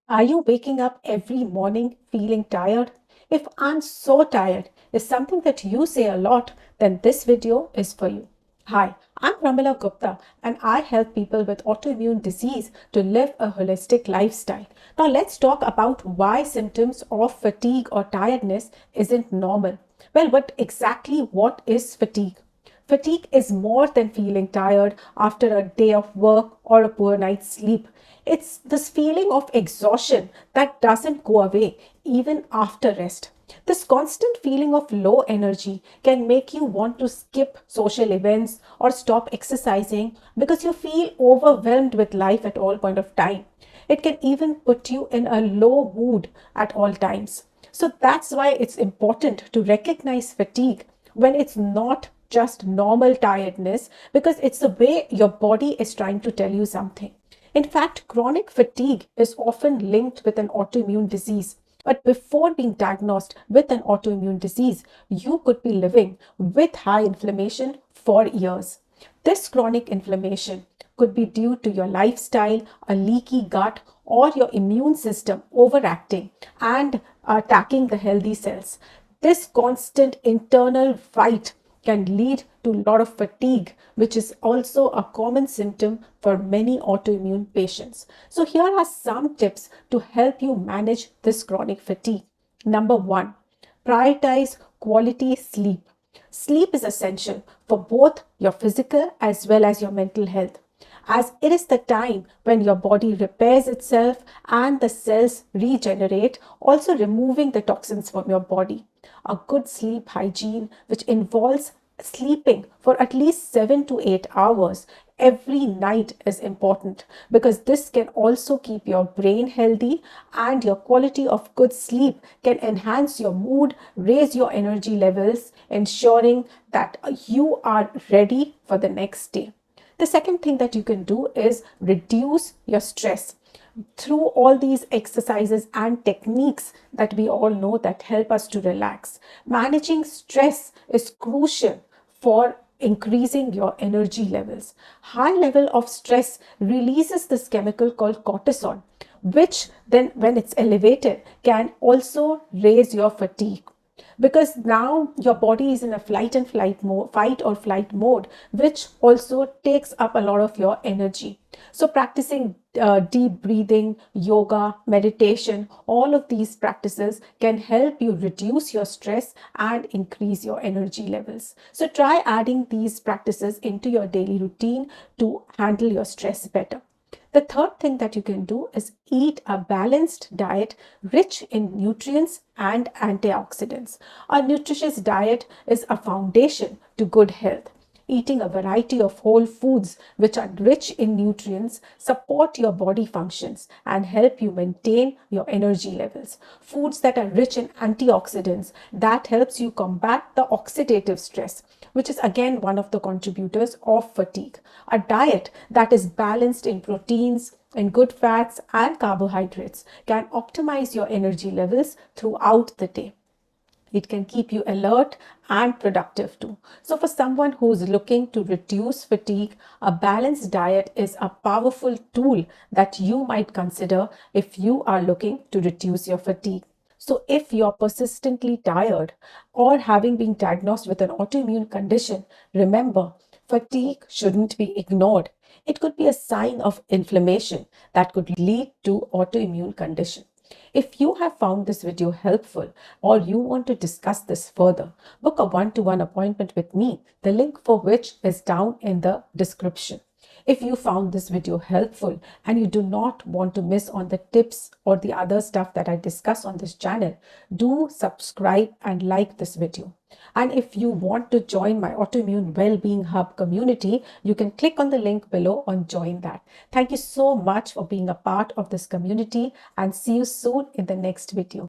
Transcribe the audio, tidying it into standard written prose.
Are you waking up every morning feeling tired? If I'm so tired is something that you say a lot, then this video is for you. Hi, I'm Pramila Gupta and I help people with autoimmune disease to live a holistic lifestyle. Now let's talk about why symptoms of fatigue or tiredness isn't normal. Well, what is fatigue? Fatigue is more than feeling tired after a day of work or a poor night's sleep. It's this feeling of exhaustion that doesn't go away even after rest. This constant feeling of low energy can make you want to skip social events or stop exercising because you feel overwhelmed with life at all point of time. It can even put you in a low mood at all times. So that's why it's important to recognize fatigue when it's not just normal tiredness, because it's the way your body is trying to tell you something. In fact, chronic fatigue is often linked with an autoimmune disease. But before being diagnosed with an autoimmune disease, you could be living with high inflammation for years. This chronic inflammation could be due to your lifestyle, a leaky gut, or your immune system overacting and attacking the healthy cells. This constant internal fight can lead to a lot of fatigue, which is also a common symptom for many autoimmune patients. So here are some tips to help you manage this chronic fatigue. Number one, prioritize quality sleep. Sleep is essential for both your physical as well as your mental health, as it is the time when your body repairs itself and the cells regenerate, also removing the toxins from your body. A good sleep hygiene, which involves sleeping for at least 7 to 8 hours every night, is important because this can also keep your brain healthy, and your quality of good sleep can enhance your mood, raise your energy levels, ensuring that you are ready for the next day. The second thing that you can do is reduce your stress through all these exercises and techniques that we all know that help us to relax. Managing stress is crucial for increasing your energy levels. High level of stress releases this chemical called cortisol, which then when it's elevated can also raise your fatigue, because now your body is in a fight or flight mode, which also takes up a lot of your energy. So practicing deep breathing, yoga, meditation, all of these practices can help you reduce your stress and increase your energy levels. So try adding these practices into your daily routine to handle your stress better. The third thing that you can do is eat a balanced diet rich in nutrients and antioxidants. A nutritious diet is a foundation to good health. Eating a variety of whole foods which are rich in nutrients support your body functions and help you maintain your energy levels. Foods that are rich in antioxidants, that helps you combat the oxidative stress, which is again one of the contributors of fatigue. A diet that is balanced in proteins, in good fats and carbohydrates can optimize your energy levels throughout the day. It can keep you alert and productive too. So for someone who's looking to reduce fatigue, a balanced diet is a powerful tool that you might consider if you are looking to reduce your fatigue. So if you're persistently tired or having been diagnosed with an autoimmune condition, remember, fatigue shouldn't be ignored. It could be a sign of inflammation that could lead to autoimmune condition. If you have found this video helpful or you want to discuss this further, book a one-to-one appointment with me, the link for which is down in the description. If you found this video helpful and you do not want to miss on the tips or the other stuff that I discuss on this channel, do subscribe and like this video. And if you want to join my Autoimmune Wellbeing Hub community, you can click on the link below on join that. Thank you so much for being a part of this community, and see you soon in the next video.